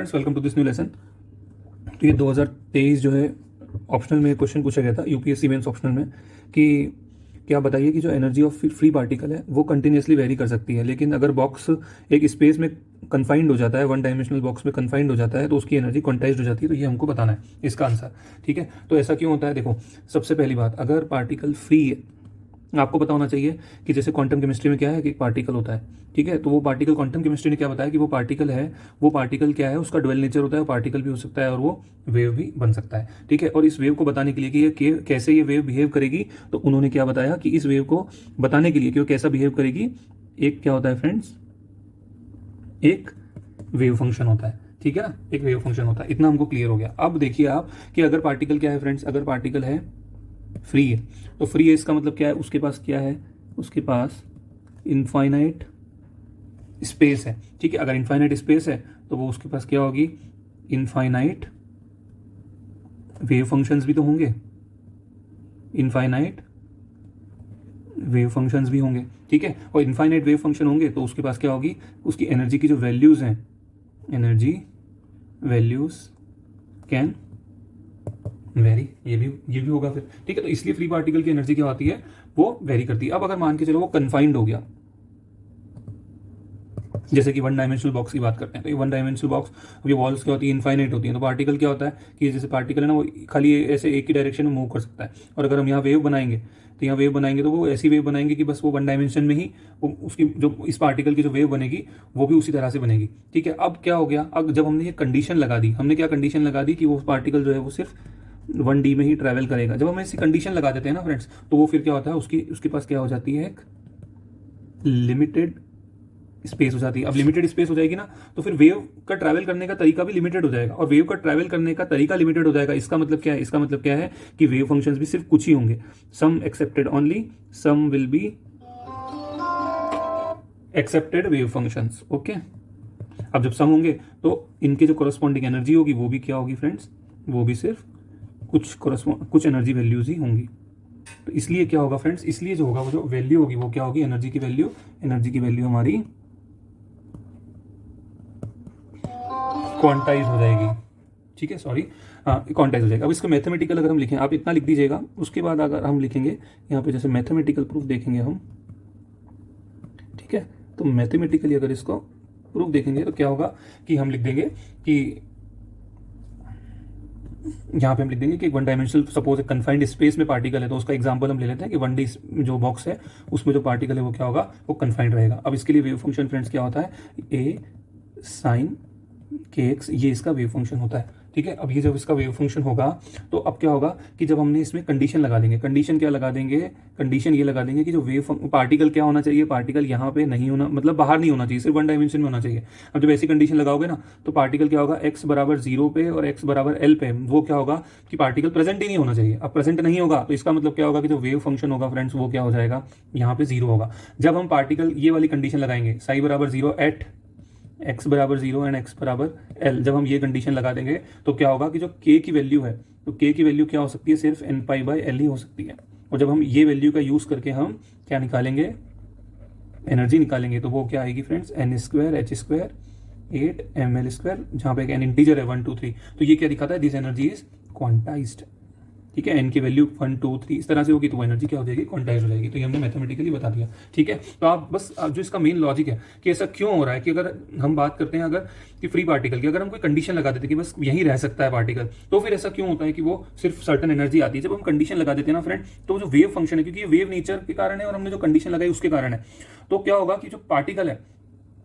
Friends welcome to this new lesson. तो ये 2023 जो है ऑप्शनल में क्वेश्चन पूछा गया था यूपीएससी मेंस ऑप्शनल में कि क्या बताइए कि जो एनर्जी ऑफ फ्री पार्टिकल है वो कंटिन्यूसली वेरी कर सकती है, लेकिन अगर बॉक्स एक स्पेस में कन्फाइंड हो जाता है, वन डायमेंशनल बॉक्स में कन्फाइंड हो जाता है तो उसकी एनर्जी क्वांटाइज्ड हो जाती है। तो ये हमको बताना है इसका आंसर। ठीक है, तो ऐसा क्यों होता है? देखो, सबसे पहली बात, अगर पार्टिकल फ्री है, आपको पता होना चाहिए कि जैसे क्वांटम केमिस्ट्री में क्या है कि एक पार्टिकल होता है। ठीक है, तो वो पार्टिकल क्वांटम केमिस्ट्री ने क्या बताया कि वो पार्टिकल है, वो पार्टिकल क्या है, उसका डुअल नेचर होता है, पार्टिकल भी हो सकता है और वो वेव भी बन सकता है। ठीक है, और इस वेव को बताने के लिए कि ये कैसे ये वेव बिहेव करेगी, तो उन्होंने क्या बताया कि इस वेव को बताने के लिए कि वो कैसा बिहेव करेगी, एक क्या होता है फ्रेंड्स, एक वेव फंक्शन होता है। ठीक है ना, एक वेव फंक्शन होता है। इतना हमको क्लियर हो गया। अब देखिए आप कि अगर पार्टिकल क्या है फ्रेंड्स, अगर पार्टिकल है फ्री है, तो फ्री है इसका मतलब क्या है, उसके पास क्या है, उसके पास इनफाइनाइट स्पेस है। ठीक है, अगर इनफाइनाइट स्पेस है तो वो उसके पास क्या होगी, इनफाइनाइट वेव फंक्शंस भी तो होंगे, इनफाइनाइट वेव फंक्शंस भी होंगे। ठीक है, और इनफाइनाइट वेव फंक्शन होंगे तो उसके पास क्या होगी, उसकी एनर्जी की जो वैल्यूज हैं, एनर्जी वैल्यूज कैन वेरी, ये भी होगा फिर। ठीक है, तो इसलिए फ्री पार्टिकल की एनर्जी क्या होती है, वो वेरी करती है। अब अगर मान के चलो वो कन्फाइंड हो गया, जैसे कि वन डायमेंशनल बॉक्स की बात करते हैं, तो ये वन डायमेंशनल बॉक्स, ये वॉल्स क्या होती है, इनफाइनाइट होती है। तो पार्टिकल क्या होता है कि जैसे पार्टिकल है ना, वो खाली ऐसे एक ही डायरेक्शन में मूव कर सकता है। और अगर हम यहाँ वेव बनाएंगे तो यहाँ वेव बनाएंगे तो वो ऐसी वेव बनाएंगे कि बस वो वन डायमेंशन में ही वो उसकी जो इस पार्टिकल की जो वेव बनेगी वो भी उसी तरह से बनेगी। ठीक है, अब क्या हो गया, अब जब हमने ये कंडीशन लगा दी, हमने क्या कंडीशन लगा दी कि वो पार्टिकल जो है वो सिर्फ 1D में ही ट्रैवल करेगा। जब हम ऐसी कंडीशन लगा देते हैं ना फ्रेंड्स, तो वो फिर क्या होता है, उसके पास क्या हो जाती है, एक लिमिटेड स्पेस हो जाती है। अब लिमिटेड स्पेस हो जाएगी ना, तो फिर वेव का ट्रैवल करने का तरीका भी लिमिटेड हो जाएगा, और वेव का ट्रैवल करने का तरीका लिमिटेड हो जाएगा। इसका मतलब क्या है, इसका मतलब क्या है कि वेव फंक्शंस भी सिर्फ कुछ ही होंगे, some accepted only, some will be accepted wave functions. Okay, अब जब सम होंगे तो इनके जो कोरस्पॉन्डिंग एनर्जी होगी वो भी क्या होगी फ्रेंड्स, वो भी सिर्फ कुछ एनर्जी वैल्यूज ही होंगी। तो इसलिए क्या होगा फ्रेंड्स, इसलिए जो होगा वो जो वैल्यू होगी वो क्या होगी, एनर्जी की वैल्यू हमारी क्वांटाइज हो जाएगी। ठीक है, सॉरी, क्वांटाइज हो जाएगा। अब इसको मैथमेटिकल अगर हम लिखें, आप इतना लिख दीजिएगा, उसके बाद अगर हम लिखेंगे यहाँ पे जैसे मैथमेटिकल प्रूफ देखेंगे हम, ठीक है, तो मैथमेटिकली अगर इसको प्रूफ देखेंगे तो क्या होगा कि हम लिख देंगे कि यहाँ पे हम लिख देंगे कि वन डायमेंशनल सपोज एक कन्फाइंड स्पेस में पार्टिकल है, तो उसका एग्जांपल हम ले लेते हैं कि 1D जो बॉक्स है उसमें जो पार्टिकल है वो क्या होगा, वो कन्फाइंड रहेगा। अब इसके लिए वेव फंक्शन फ्रेंड्स क्या होता है, ए साइन kx, ये इसका वेव फंक्शन होता है। ठीक है, अब ये जब इसका वेव फंक्शन होगा तो अब क्या होगा कि जब हमने इसमें कंडीशन लगा देंगे, कंडीशन क्या लगा देंगे, कंडीशन ये लगा देंगे कि जो वेव पार्टिकल क्या होना चाहिए, पार्टिकल यहाँ पे नहीं होना, मतलब बाहर नहीं होना चाहिए, सिर्फ वन डायमेंशन में होना चाहिए। अब जब ऐसी कंडीशन लगाओगे ना तो पार्टिकल क्या होगा, x बराबर 0 पे और x बराबर l पे, वो क्या होगा कि पार्टिकल प्रेजेंट ही नहीं होना चाहिए। अब प्रेजेंट नहीं होगा तो इसका मतलब क्या होगा कि जो वेव फंक्शन होगा फ्रेंड्स वो क्या हो जाएगा, यहाँ पे 0 होगा। जब हम पार्टिकल ये वाली कंडीशन लगाएंगे, साई बराबर 0 एट x बराबर 0 एंड x बराबर l, जब हम ये कंडीशन लगा देंगे तो क्या होगा कि जो k की वैल्यू है, तो k की वैल्यू क्या हो सकती है, सिर्फ n पाई बाई l ही हो सकती है। और जब हम ये वैल्यू का यूज करके हम क्या निकालेंगे, एनर्जी निकालेंगे, तो वो क्या आएगी friends, n square h square 8 ml square, जहाँ पे n इंटीजर है 1 2 3। तो ये क्या दिखाता है, दिस एनर्जी इज क्वांटाइज्ड। ठीक है, n की वैल्यू 1 2 3 इस तरह से होगी तो वो एनर्जी क्या हो जाएगी, क्वांटाइज हो जाएगी। तो ये हमने मैथमेटिकली बता दिया। ठीक है, तो आप बस जो इसका मेन लॉजिक है कि ऐसा क्यों हो रहा है कि अगर हम बात करते हैं अगर कि फ्री पार्टिकल की, अगर हम कोई कंडीशन लगा देते हैं कि बस यहीं रह सकता है पार्टिकल, तो फिर ऐसा क्यों होता है कि वो सिर्फ सर्टन एनर्जी आती है। जब हम कंडीशन लगा देते हैं ना फ्रेंड, तो जो वेव फंक्शन है, क्योंकि ये वेव नेचर के कारण है और हमने जो कंडीशन लगाई उसके कारण है, तो क्या होगा कि जो पार्टिकल है,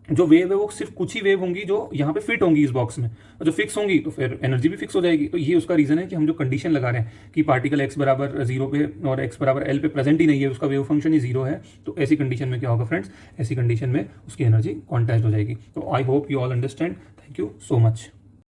जो वेव है वो सिर्फ कुछ ही वेव होंगी जो यहाँ पे फिट होंगी इस बॉक्स में, और जो फिक्स होंगी तो फिर एनर्जी भी फिक्स हो जाएगी। तो ये उसका रीजन है कि हम जो कंडीशन लगा रहे हैं कि पार्टिकल x बराबर 0 पे और x बराबर l पे प्रेजेंट ही नहीं है, उसका वेव फंक्शन ही 0 है, तो ऐसी कंडीशन में क्या होगा फ्रेंड्स, ऐसी कंडीशन में उसकी एनर्जी क्वांटाइज्ड हो जाएगी। तो I hope you all understand. Thank you so much.